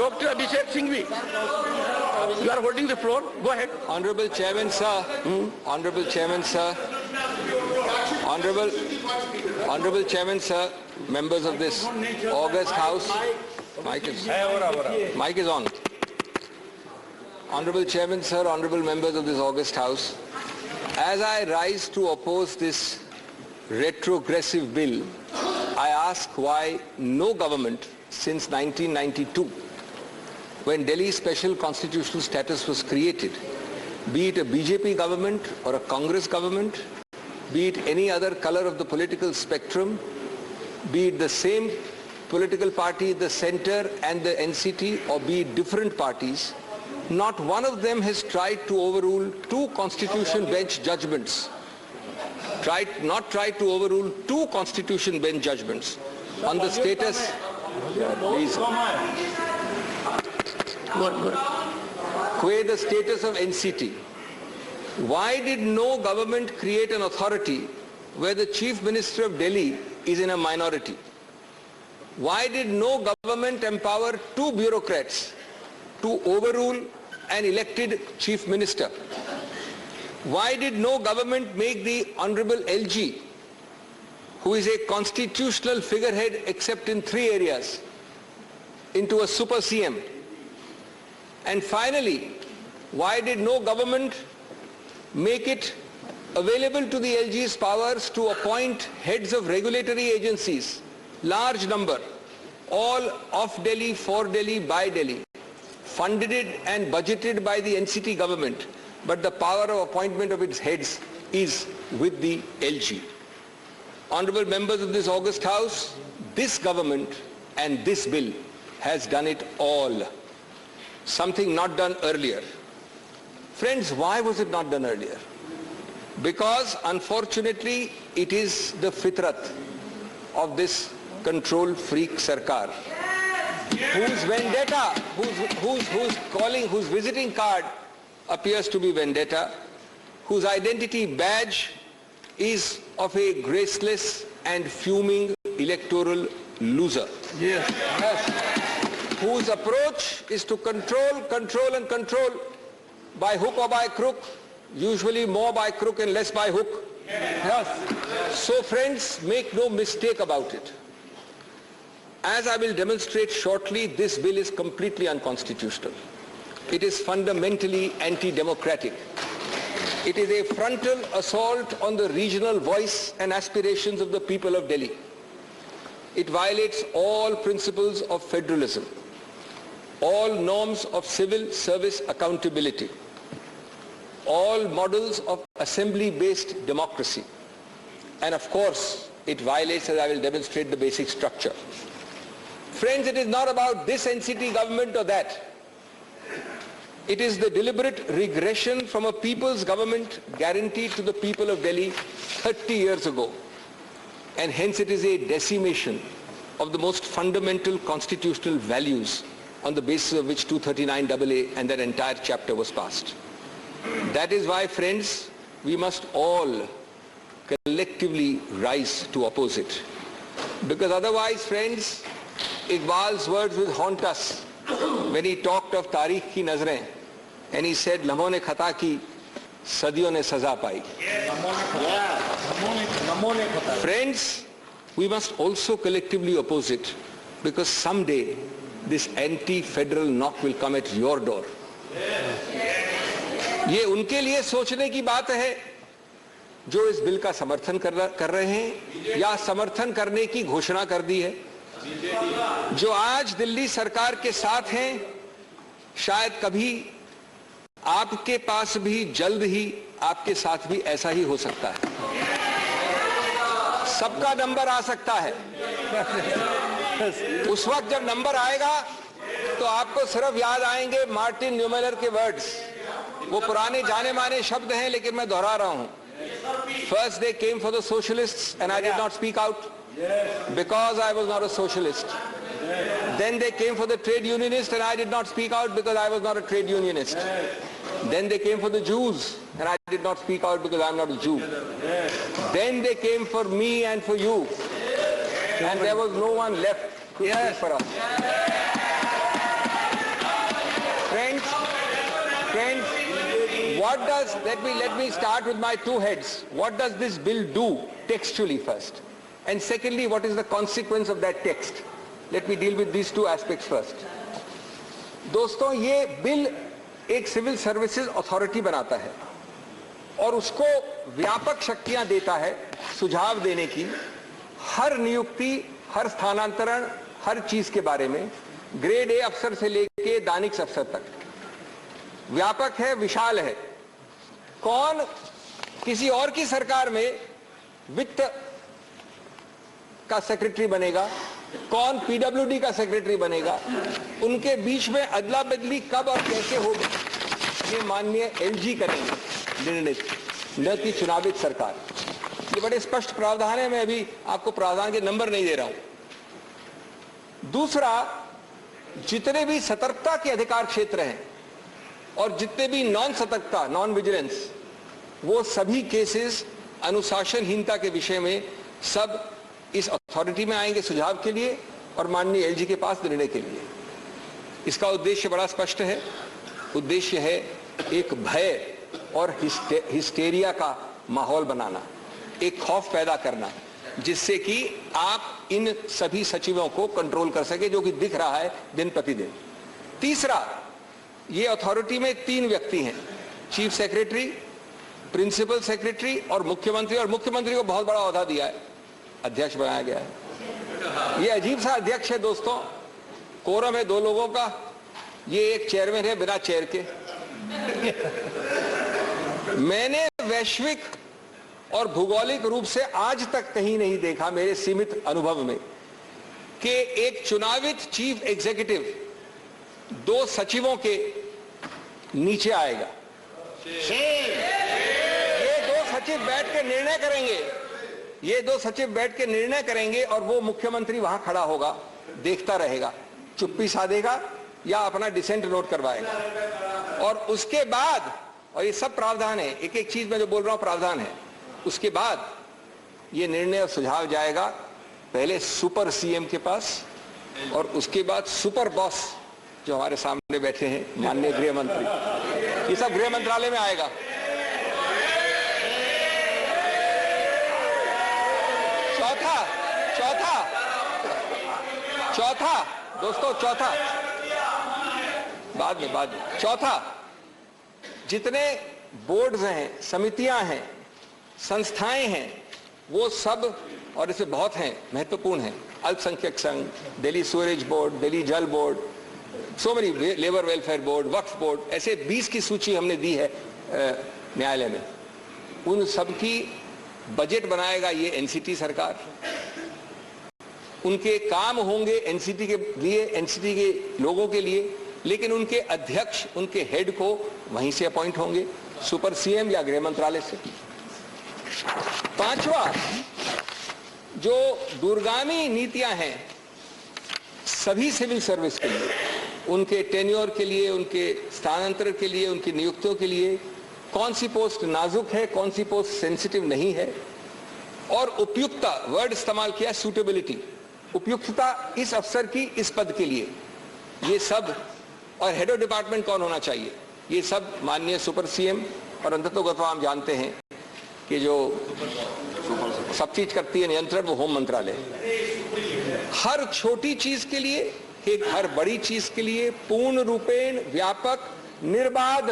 Dr. Abhishek Singhvi, you are holding the floor. Go ahead. Honorable Chairman, sir. Honorable Chairman, sir. Honorable Chairman, sir. Members of this august House. Mic is on. Honorable Chairman, sir. Honorable members of this august House. As I rise to oppose this retrogressive bill, I ask why no government since 1992, when Delhi's special constitutional status was created, be it a BJP government or a Congress government, be it any other color of the political spectrum, be it the same political party, the center and the NCT, or be it different parties, not one of them has tried to overrule two constitution bench judgments. Not tried to overrule two constitution bench judgments on the status. Please. The status of NCT. Why did no government create an authority where the Chief Minister of Delhi is in a minority? Why did no government empower two bureaucrats to overrule an elected Chief Minister? Why did no government make the Honorable LG, who is a constitutional figurehead except in three areas, into a super CM? And finally, why did no government make it available to the LG's powers to appoint heads of regulatory agencies, large number, all of Delhi, for Delhi, by Delhi, funded and budgeted by the NCT government, but the power of appointment of its heads is with the LG. Honorable members of this august House, this government and this bill has done it all. Something not done earlier. Friends, why was it not done earlier? Because unfortunately it is the fitrat of this control freak sarkar, whose vendetta, whose visiting card appears to be vendetta, whose identity badge is of a graceless and fuming electoral loser. Yes. Whose approach is to control by hook or by crook, usually more by crook and less by hook. Yes. So friends, make no mistake about it. As I will demonstrate shortly, this bill is completely unconstitutional. It is fundamentally anti-democratic. It is a frontal assault on the regional voice and aspirations of the people of Delhi. It violates all principles of federalism, all norms of civil service accountability, all models of assembly-based democracy, and of course, it violates, as I will demonstrate, the basic structure. Friends, it is not about this NCT government or that. It is the deliberate regression from a people's government guaranteed to the people of Delhi 30 years ago. And hence it is a decimation of the most fundamental constitutional values on the basis of which 239AA and that entire chapter was passed. That is why, friends, we must all collectively rise to oppose it. Because otherwise, friends, Iqbal's words will haunt us when he talked of Tariq ki nazrein, and he said, "Lamon ne khata ki, sadiyon ne saza pai." Friends, we must also collectively oppose it, because someday this anti-federal knock will come at your door. ये उनके लिए सोचने की बात है जो इस bill का समर्थन कर रहे हैं या समर्थन करने की घोषणा कर दी है, जो आज दिल्ली सरकार के साथ हैं, शायद कभी आपके पास भी जल्द ही आपके साथ भी ऐसा ही हो सकता है। सबका नंबर आ सकता है। उस वक्त जब नंबर आएगा तो आपको सिर्फ याद आएंगे मार्टिन न्यूमेलर के वर्ड्स। वो पुराने जाने माने शब्द हैं, लेकिन मैं दोहरा रहा हूं। First they came for the socialists and I did not speak out because I was not a socialist. Then they came for the trade unionists and I did not speak out because I was not a trade unionist. Then they came for the Jews and I did not speak out because I am not a Jew. Then they came for me and for you, and there was no one left to speak for us. what does, let me start with my two heads. What does this bill do textually first? And secondly, what is the consequence of that text? Let me deal with these two aspects first. दोस्तों, ये bill एक civil services authority बनाता है और उसको व्यापक शक्तियां देता है सुझाव देने की, हर नियुक्ति, हर स्थानांतरण, हर चीज के बारे में, ग्रेड ए अफसर से लेके दानिश अफसर तक। व्यापक है, विशाल है। कौन किसी और की सरकार में वित्त का सेक्रेटरी बनेगा, कौन पीडब्ल्यूडी का सेक्रेटरी बनेगा, उनके बीच में अदला बदली कब और कैसे होगी, ये माननीय एलजी करेंगे निर्णय, न कि चुनावित सरकार। ये बड़े स्पष्ट प्रावधान है, मैं अभी आपको प्रावधान के नंबर नहीं दे रहा हूं। दूसरा, जितने भी सतर्कता के अधिकार क्षेत्र हैं और जितने भी नॉन सतर्कता, नॉन विजिलेंस, वो सभी केसेस अनुशासनहीनता के विषय में सब इस अथॉरिटी में आएंगे सुझाव के लिए और माननीय एलजी के पास निर्णय के लिए। इसका उद्देश्य बड़ा स्पष्ट है। उद्देश्य है एक भय और हिस्टेरिया का माहौल बनाना, एक खौफ पैदा करना, जिससे कि आप इन सभी सचिवों को कंट्रोल कर सके, जो कि दिख रहा है दिन प्रतिदिन। तीसरा, ये अथॉरिटी में 3 व्यक्ति हैं, चीफ सेक्रेटरी, प्रिंसिपल सेक्रेटरी और मुख्यमंत्री। और मुख्यमंत्री को बहुत बड़ा ओहदा दिया है, अध्यक्ष बनाया गया है। ये अजीब सा अध्यक्ष है दोस्तों। कोरम है 2 लोगों का, ये एक चेयरमैन है बिना चेयर के। मैंने वैश्विक और भौगोलिक रूप से आज तक कहीं नहीं देखा मेरे सीमित अनुभव में कि एक चुनावित चीफ एग्जीक्यूटिव 2 सचिवों के नीचे आएगा। ये 2 सचिव बैठ के निर्णय करेंगे, ये 2 सचिव बैठ के निर्णय करेंगे और वो मुख्यमंत्री वहां खड़ा होगा, देखता रहेगा, चुप्पी साधेगा या अपना डिसेंट नोट करवाएगा। और उसके बाद, और ये सब प्रावधान है, एक एक चीज में जो बोल रहा हूं प्रावधान है, उसके बाद ये निर्णय और सुझाव जाएगा पहले सुपर सीएम के पास और उसके बाद सुपर बॉस जो हमारे सामने बैठे हैं माननीय गृह मंत्री, ये सब गृह मंत्रालय में आएगा। चौथा दोस्तों, बाद में चौथा, जितने बोर्ड्स हैं, समितियां हैं, संस्थाएं हैं, वो सब, और इसमें बहुत हैं, महत्वपूर्ण हैं, अल्पसंख्यक संघ, Delhi सूरेज board, Delhi Jal board, so many, labour welfare board, Waqf board, ऐसे 20 की सूची हमने दी है न्यायालय में। उन सब की बजट बनाएगा ये एनसीटी सरकार। उनके काम होंगे एनसीटी के लिए, एनसीटी के लोगों के लिए, लेकिन उनके अध्यक्ष, उनके हेड को वहीं से अपॉइंट होंगे, सुपर सीएम या गृह मंत्रालय से। 5वां, जो दूरगामी नीतियां हैं सभी सिविल सर्विस के लिए, उनके टेन्योर के लिए, उनके स्थानांतरण के लिए, उनकी नियुक्तियों के लिए, कौन सी पोस्ट नाजुक है, कौन सी पोस्ट सेंसिटिव नहीं है, और उपयुक्तता, वर्ड इस्तेमाल किया, सूटेबिलिटी, उपयुक्तता इस अफसर की इस पद के लिए, ये सब, और हेड ऑफ डिपार्टमेंट कौन होना चाहिए, ये सब माननीय सुपर सीएम, और अंततोगत्वा हम जानते हैं कि जो सब चीज करती है नियंत्रण, वो होम मंत्रालय। हर छोटी चीज के लिए, एक हर बड़ी चीज के लिए पूर्ण रूपेण व्यापक निर्बाध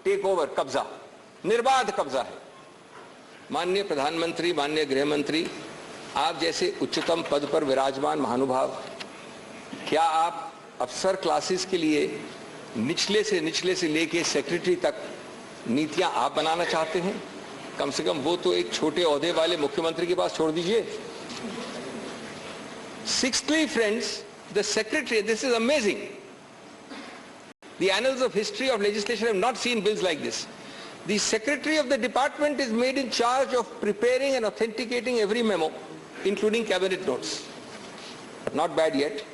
टेक ओवर, कब्जा, निर्बाध कब्जा है। माननीय प्रधानमंत्री, माननीय गृह मंत्री, आप जैसे उच्चतम पद पर विराजमान महानुभाव, क्या आप अफसर क्लासेस के लिए निचले से लेके सेक्रेटरी तक नीतियां आप बनाना चाहते हैं? कम से कम वो तो एक छोटे ओहदे वाले मुख्यमंत्री के पास छोड़ दीजिए। Sixthly, friends, the secretary, this is amazing. The annals of history of legislation have not seen bills like this. The secretary of the department is made in charge of preparing and authenticating every memo, including cabinet notes. Not bad yet.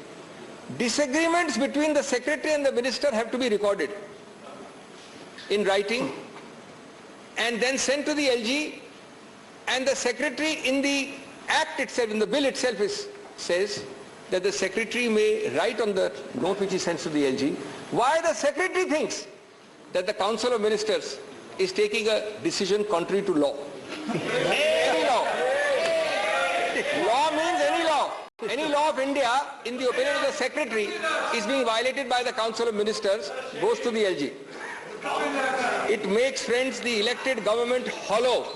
Disagreements between the secretary and the minister have to be recorded in writing and then sent to the LG, and the secretary in the act itself, in the bill itself, says that the secretary may write on the note which he sends to the LG why the secretary thinks that the council of ministers is taking a decision contrary to law. Any law. Law means any law. Any law of India, in the opinion of the Secretary, is being violated by the Council of Ministers, goes to the LG. It makes, friends, the elected government hollow.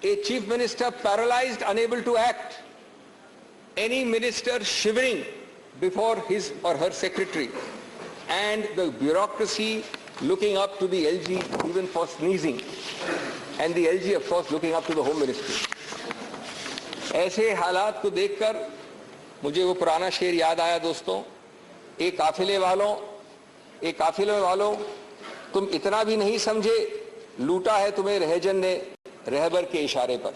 A Chief Minister paralyzed, unable to act. Any minister shivering before his or her Secretary. And the bureaucracy looking up to the LG even for sneezing. And the LG, of course, looking up to the Home Ministry. ऐसे हालात को देखकर मुझे वो पुराना शेर याद आया दोस्तों, एक काफिले वालों तुम इतना भी नहीं समझे, लूटा है तुम्हें रहजन ने रहबर के इशारे पर.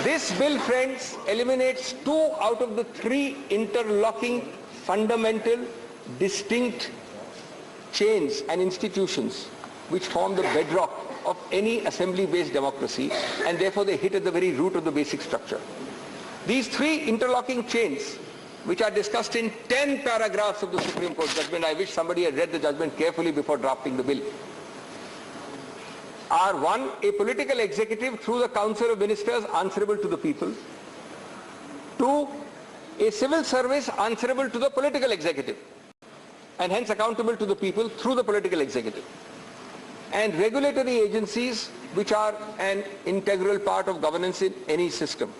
This bill, friends, eliminates 2 out of the 3 interlocking, fundamental, distinct chains and institutions which form the bedrock of any assembly-based democracy, and therefore they hit at the very root of the basic structure. These 3 interlocking chains, which are discussed in 10 paragraphs of the Supreme Court judgment, I wish somebody had read the judgment carefully before drafting the bill, are 1, a political executive through the Council of Ministers answerable to the people. 2, a civil service answerable to the political executive and hence accountable to the people through the political executive. And regulatory agencies which are an integral part of governance in any system.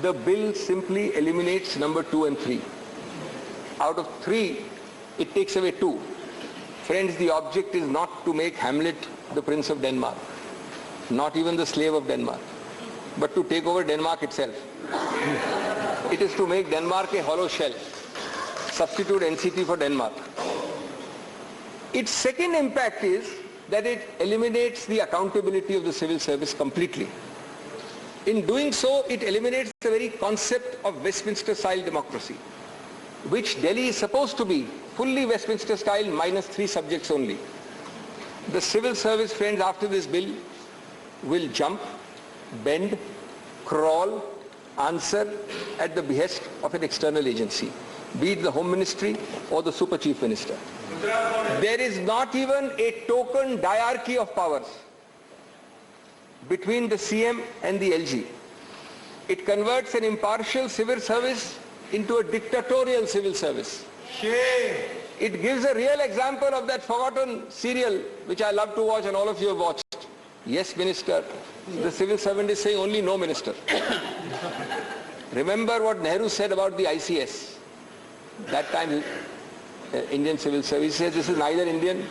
The bill simply eliminates number 2 and 3. Out of 3, it takes away 2. Friends, the object is not to make Hamlet the Prince of Denmark, not even the slave of Denmark, but to take over Denmark itself. It is to make Denmark a hollow shell, substitute NCT for Denmark. Its second impact is that it eliminates the accountability of the civil service completely. In doing so, it eliminates the very concept of Westminster-style democracy, which Delhi is supposed to be fully Westminster-style minus 3 subjects only. The civil service, friends, after this bill will jump, bend, crawl, answer at the behest of an external agency, be it the Home Ministry or the Super Chief Minister. There is not even a token diarchy of powers between the CM and the LG. It converts an impartial civil service into a dictatorial civil service. Shame. It gives a real example of that forgotten serial which I love to watch and all of you have watched. Yes, Minister. The civil servant is saying only no, Minister. Remember what Nehru said about the ICS. That time Indian Civil Service says this is neither Indian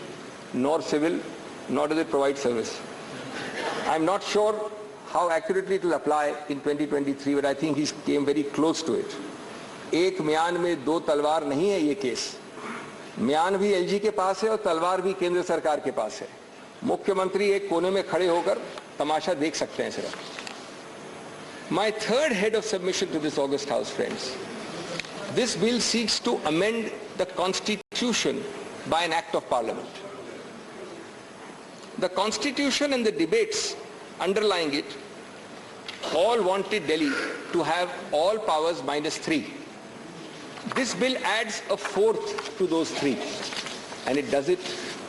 nor civil, nor does it provide service. I'm not sure how accurately it will apply in 2023, but I think he came very close to it. एक म्यान में 2 तलवार नहीं है ये case. म्यान भी LG के पास है और तलवार भी केंद्र सरकार के पास है. मुख्यमंत्री एक कोने में खड़े होकर तमाशा देख सकते हैं सिर्फ. My third head of submission to this august house, friends. This bill seeks to amend the Constitution by an act of Parliament. The Constitution and the debates underlying it all wanted Delhi to have all powers minus 3. This bill adds a 4th to those 3, and it does it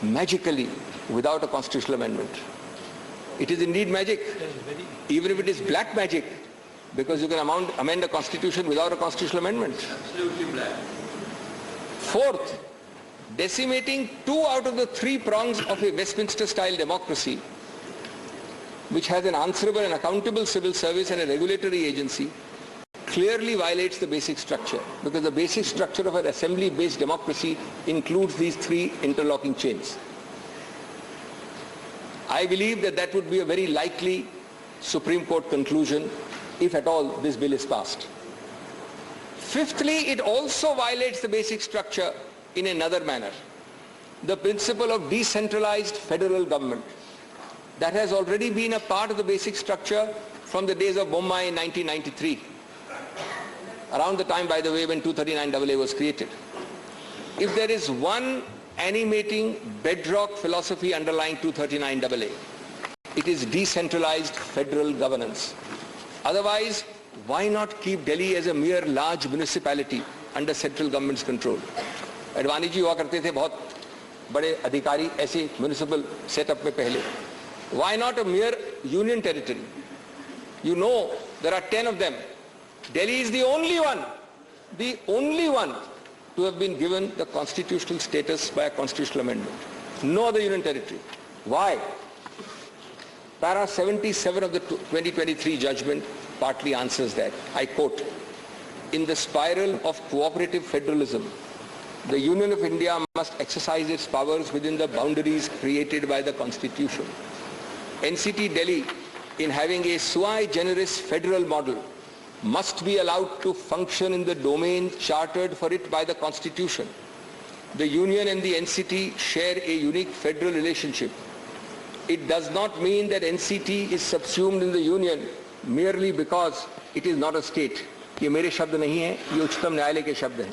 magically without a constitutional amendment. It is indeed magic, even if it is black magic, because you can amend a constitution without a constitutional amendment. Absolutely black. 4th, decimating 2 out of the 3 prongs of a Westminster-style democracy, which has an answerable and accountable civil service and a regulatory agency, clearly violates the basic structure, because the basic structure of an assembly-based democracy includes these 3 interlocking chains. I believe that that would be a very likely Supreme Court conclusion if at all this bill is passed. Fifthly, it also violates the basic structure in another manner. The principle of decentralized federal government that has already been a part of the basic structure from the days of Bombay in 1993, around the time, by the way, when 239AA was created. If there is one animating bedrock philosophy underlying 239AA, it is decentralized federal governance. Otherwise, why not keep Delhi as a mere large municipality under central government's control? Advani ji हुआ करते थे बहुत बड़े अधिकारी ऐसे municipal setup में पहले. Why not a mere union territory? You know there are 10 of them. Delhi is the only one to have been given the constitutional status by a constitutional amendment. No other union territory. Why? Para 77 of the 2023 judgment partly answers that. I quote, "In the spiral of cooperative federalism, the Union of India must exercise its powers within the boundaries created by the Constitution. NCT Delhi, in having a sui generis federal model, must be allowed to function in the domain chartered for it by the Constitution. The Union and the NCT share a unique federal relationship. It does not mean that NCT is subsumed in the Union merely because it is not a state." ये मेरे शब्द नहीं हैं, ये उच्चतम न्यायालय के शब्द हैं.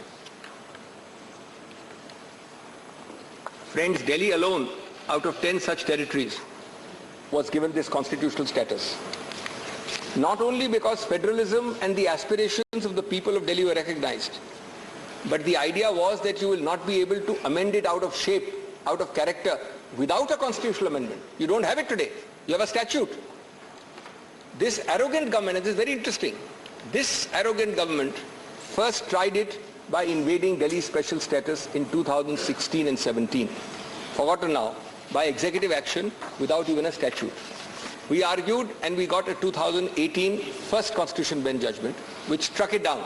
Friends, Delhi alone, out of 10 such territories, was given this constitutional status. Not only because federalism and the aspirations of the people of Delhi were recognized, but the idea was that you will not be able to amend it out of shape, out of character, without a constitutional amendment. You don't have it today. You have a statute. This arrogant government, and this is very interesting, this arrogant government first tried it by invading Delhi's special status in 2016 and 17. Forgotten now, by executive action without even a statute. We argued and we got a 2018 first Constitution Bench judgment which struck it down.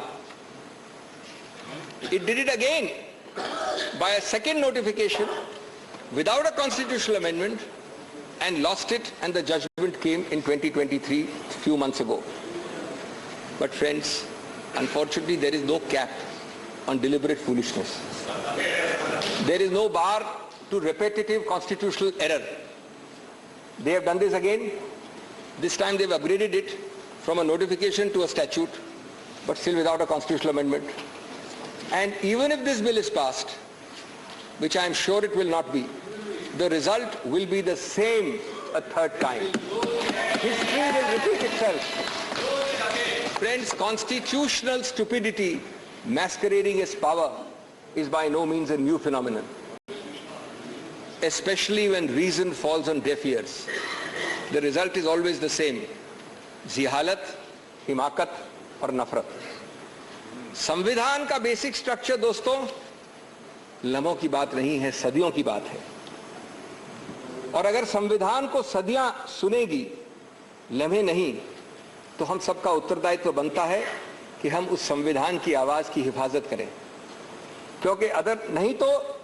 It did it again by a second notification without a constitutional amendment and lost it, and the judgment came in 2023, a few months ago. But friends, unfortunately there is no cap on deliberate foolishness. There is no bar to repetitive constitutional error. They have done this again. This time they've upgraded it from a notification to a statute, but still without a constitutional amendment. And even if this bill is passed, which I am sure it will not be, the result will be the same a third time. History will repeat itself. Friends, constitutional stupidity masquerading as power is by no means a new phenomenon, especially when reason falls on deaf ears. The result is always the same: जिहालत, हिमाकत और नफरत. संविधान का basic structure दोस्तों लम्हों की बात नहीं है, सदियों की बात है. और अगर संविधान को सदियां सुनेगी, लम्हे नहीं, तो हम सबका उत्तरदायित्व बनता है कि हम उस संविधान की आवाज की हिफाजत करें. क्योंकि अगर नहीं तो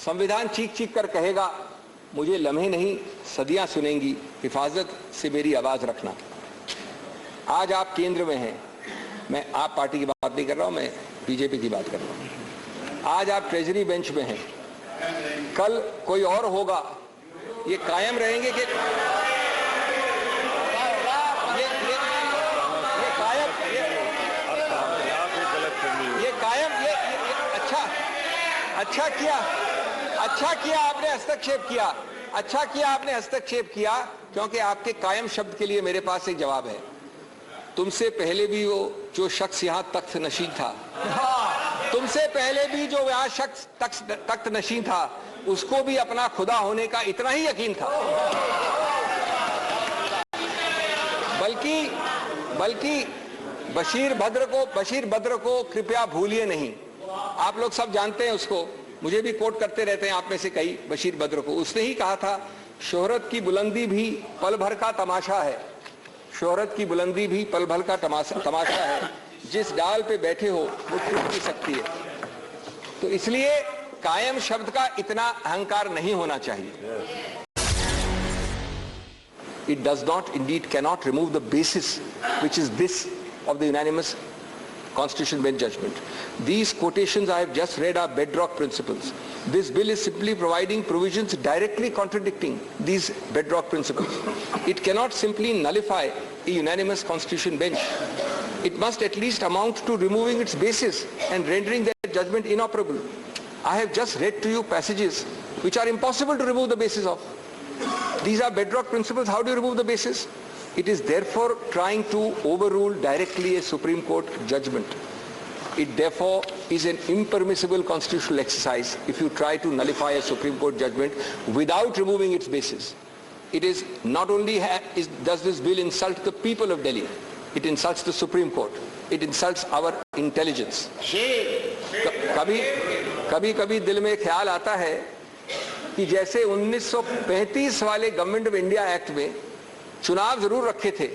संविधान चीख चीख कर कहेगा मुझे लम्हे नहीं सदियां सुनेंगी, हिफाजत से मेरी आवाज रखना. आज आप केंद्र में हैं, मैं आप पार्टी की बात नहीं कर रहा हूं, मैं बीजेपी की बात कर रहा हूं. आज आप ट्रेजरी बेंच में हैं, कल कोई और होगा. ये कायम रहेंगे कि अच्छा किया आपने हस्तक्षेप किया, क्योंकि आपके कायम शब्द के लिए मेरे पास एक जवाब है. तुमसे पहले भी वो जो शख्स यहाँ तख्त नशीन था, तुमसे पहले भी जो यहाँ शख्स तख्त नशीन था, उसको भी अपना खुदा होने का इतना ही यकीन था. बल्कि बशीर बद्र को कृपया भूलिए नहीं. आप लोग सब जानते हैं उसको, मुझे भी कोट करते रहते हैं आप में से कई. बशीर बद्र को उसने ही कहा था, शोहरत की बुलंदी भी पल भर का तमाशा है, शोहरत की बुलंदी भी पल भर का तमाशा है, जिस डाल पे बैठे हो वो टूट भी सकती है. तो इसलिए कायम शब्द का इतना अहंकार नहीं होना चाहिए. It does not, indeed cannot remove the basis which is this of the unanimous Constitution Bench judgment. These quotations I have just read are bedrock principles. This bill is simply providing provisions directly contradicting these bedrock principles. It cannot simply nullify a unanimous Constitution Bench. It must at least amount to removing its basis and rendering that judgment inoperable. I have just read to you passages which are impossible to remove the basis of. These are bedrock principles. How do you remove the basis? It is therefore trying to overrule directly a Supreme Court judgment. It therefore is an impermissible constitutional exercise if you try to nullify a Supreme Court judgment without removing its basis. It is not only does this bill insult the people of Delhi, it insults the Supreme Court. It insults our intelligence. कभी दिल में ख्याल आता है कि जैसे 1935 वाले government of India act में चुनाव जरूर रखे थे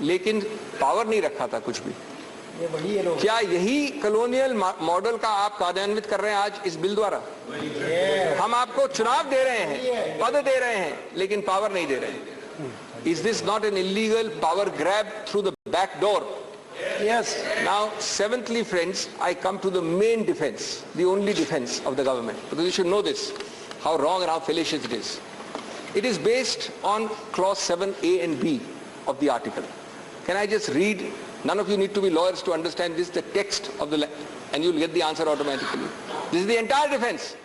लेकिन पावर नहीं रखा था कुछ भी। क्या यही कॉलोनियल मॉडल का आप कार्यान्वित कर रहे हैं आज इस बिल द्वारा? हम आपको चुनाव दे रहे हैं, पद दे रहे हैं, लेकिन पावर नहीं दे रहे हैं। Is this not an illegal power grab through the back door? Yes. Now, seventhly, friends, I come to the main defense, the only defense of the government, because you should know this, how wrong and how fallacious it is. It is based on clause 7A and B of the article. Can I just read? None of you need to be lawyers to understand this, the text of the, and you'll get the answer automatically. This is the entire defense.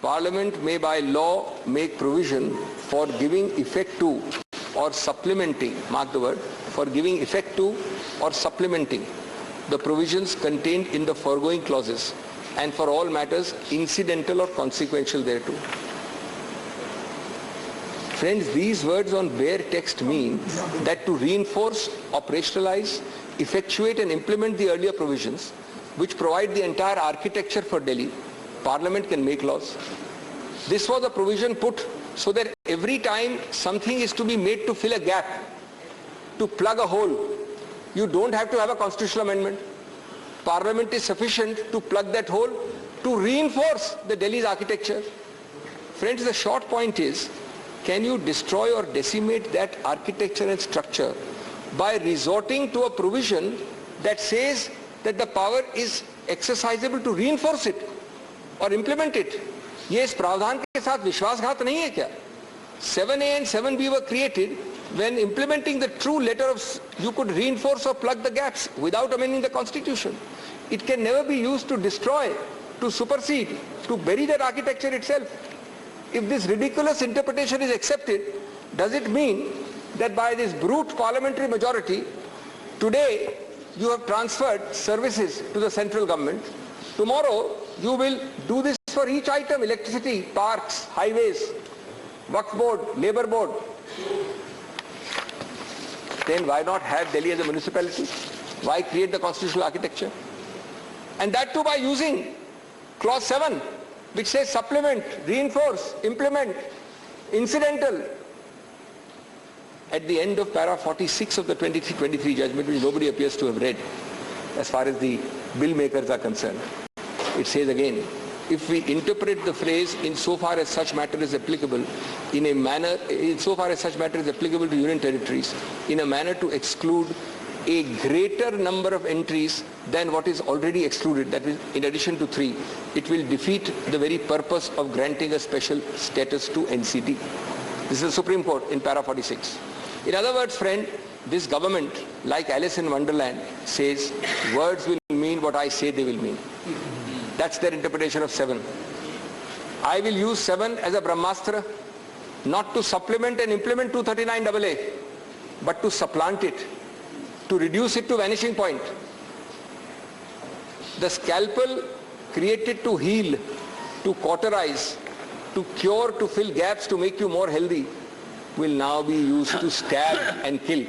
Parliament may by law make provision for giving effect to or supplementing, mark the word, for giving effect to or supplementing the provisions contained in the foregoing clauses and for all matters incidental or consequential thereto. Friends, these words on bare text mean that to reinforce, operationalize, effectuate and implement the earlier provisions which provide the entire architecture for Delhi, Parliament can make laws. This was a provision put so that every time something is to be made to fill a gap, to plug a hole, you don't have to have a constitutional amendment. Parliament is sufficient to plug that hole to reinforce the Delhi's architecture. Friends, the short point is, can you destroy or decimate that architecture and structure by resorting to a provision that says that the power is exercisable to reinforce it or implement it? ये इस प्रावधान के साथ विश्वासघात नहीं है क्या? 7A and 7B were created when implementing the true letter of, you could reinforce or plug the gaps without amending the constitution. It can never be used to destroy, to supersede, to bury that architecture itself. If this ridiculous interpretation is accepted, does it mean that by this brute parliamentary majority, today you have transferred services to the central government, tomorrow you will do this for each item, electricity, parks, highways, Waqf board, labor board. Then why not have Delhi as a municipality? Why create the constitutional architecture? And that too by using clause 7, which says supplement, reinforce, implement, incidental. At the end of para 46 of the 23 judgment, which nobody appears to have read, as far as the bill makers are concerned, it says again, if we interpret the phrase insofar as such matter is applicable in a manner, insofar as such matter is applicable to union territories, in a manner to exclude a greater number of entries than what is already excluded, that is in addition to 3, it will defeat the very purpose of granting a special status to NCT. This is the Supreme Court in para 46. In other words, friend, this government, like Alice in Wonderland, says words will mean what I say they will mean. That's their interpretation of 7. I will use 7 as a Brahmastra, not to supplement and implement 239AA, but to supplant it, to reduce it to vanishing point. The scalpel created to heal, to cauterize, to cure, to fill gaps, to make you more healthy, will now be used to stab and kill.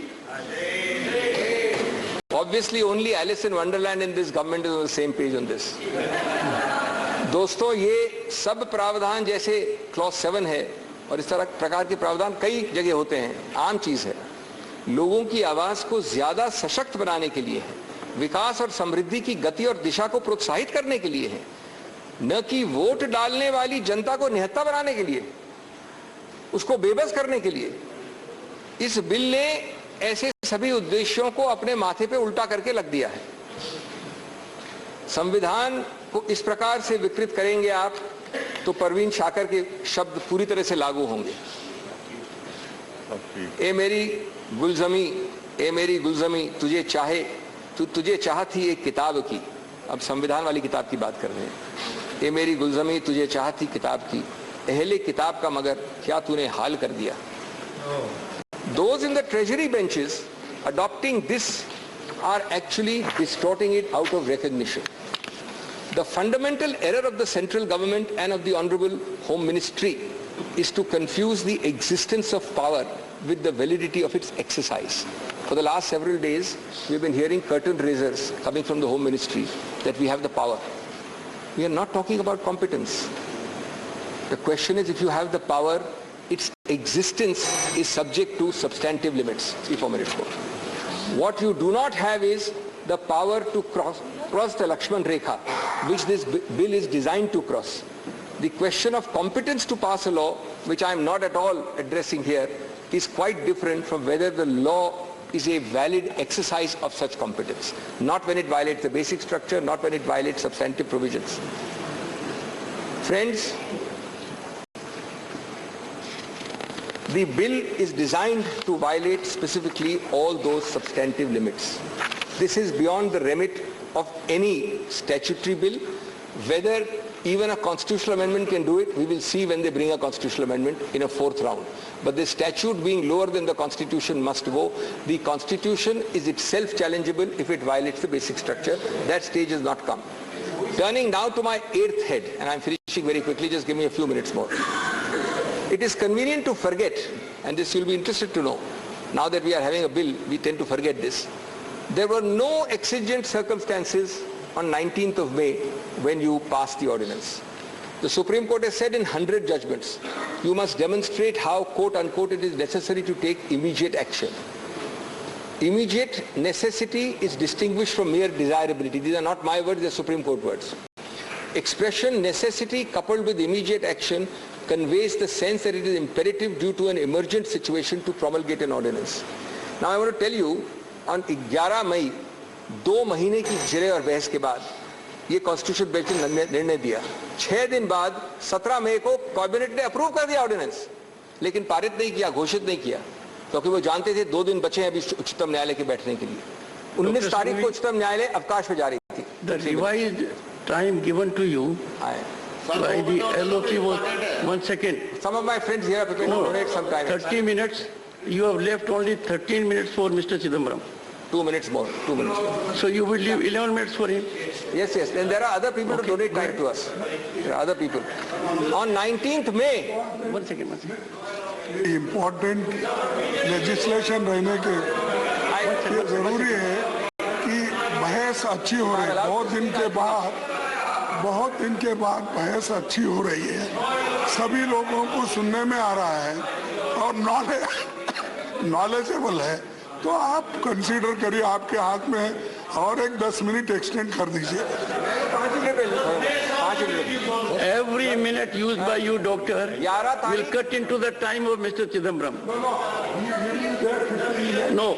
Obviously, only Alice in Wonderland in this government is on the same page on this. दोस्तों, ये सब प्रावधान जैसे clause 7 है और इस तरह प्रकार के प्रावधान कई जगह होते हैं, आम चीज है, लोगों की आवाज को ज्यादा सशक्त बनाने के लिए है, विकास और समृद्धि की गति और दिशा को प्रोत्साहित करने के लिए है, न कि वोट डालने वाली जनता को निहत्था बनाने के लिए, उसको बेबस करने के लिए। इस बिल ने ऐसे सभी उद्देश्यों को अपने माथे पे उल्टा करके लग दिया है। संविधान को इस प्रकार से विकृत करेंगे आप तो परवीन शाकर के शब्द पूरी तरह से लागू होंगे। ए मेरी गुलजमी तुझे चाह थी एक किताब की। अब संविधान वाली किताब की बात कर रहे हैं। ए मेरी गुलजमी तुझे चाह थी किताब की, अहले किताब का मगर क्या तूने हाल कर दिया। Those in the treasury benches adopting this are actually distorting it out of recognition. The fundamental error of the central government and of the Honorable Home Ministry is to confuse the existence of power with the validity of its exercise. For the last several days, we've been hearing curtain raisers coming from the Home Ministry that we have the power. We are not talking about competence. The question is, if you have the power, its existence is subject to substantive limits. What you do not have is the power to cross the Lakshman Rekha, which this bill is designed to cross. The question of competence to pass a law, which I am not at all addressing here, is quite different from whether the law is a valid exercise of such competence. Not when it violates the basic structure, not when it violates substantive provisions. Friends, the bill is designed to violate specifically all those substantive limits. This is beyond the remit of any statutory bill. Whether even a constitutional amendment can do it, we will see when they bring a constitutional amendment in a fourth round. But the statute being lower than the Constitution must go. The Constitution is itself challengeable if it violates the basic structure. That stage has not come. Turning now to my eighth head, and I'm finishing very quickly, just give me a few minutes more. It is convenient to forget, and this you'll be interested to know, now that we are having a bill, we tend to forget this. There were no exigent circumstances on 19th of May when you passed the ordinance. The Supreme Court has said in 100 judgments, you must demonstrate how, quote unquote, it is necessary to take immediate action. Immediate necessity is distinguished from mere desirability. These are not my words, they are Supreme Court words. Expression necessity coupled with immediate action conveys the sense that it is imperative due to an emergent situation to promulgate an ordinance. Now I want to tell you, on 11 May, 2 महीने की जिरे और बहस के बाद ये constitution bench ने निर्णय दिया. 6 दिन बाद 17 मई को कैबिनेट ने अप्रूव कर दिया ऑर्डिनेंस, लेकिन पारित नहीं किया, घोषित नहीं किया, क्योंकि वो जानते थे 2 दिन बचे हैं अभी उच्चतम न्यायालय के बैठने के लिए. 19 तारीख को उच्चतम न्यायालय अवकाश में जा रही थी. The revised time given to you by the LOC was 1 second. Some of my friends here are prepared to donate some time. 30 minutes. You have left only 13 minutes for Mr. Chidambaram. 2 minutes more. 2 minutes more. So you will leave 11 minutes for him? Yes, yes. And there are other people to donate time to us. There are other people. On 19th May. 1 second. Important legislation रहने के ये जरूरी है कि बहस अच्छी हो रही है. बहुत दिन के बाद बहस अच्छी हो रही है. सभी लोगों को सुनने में आ रहा है और नॉलेजेबल है. तो आप कंसीडर करिए, आपके हाथ में है, और एक 10 मिनट एक्सटेंड कर दीजिए. Every minute used by you, doctor, will cut into the time of Mr. Chidambaram. No.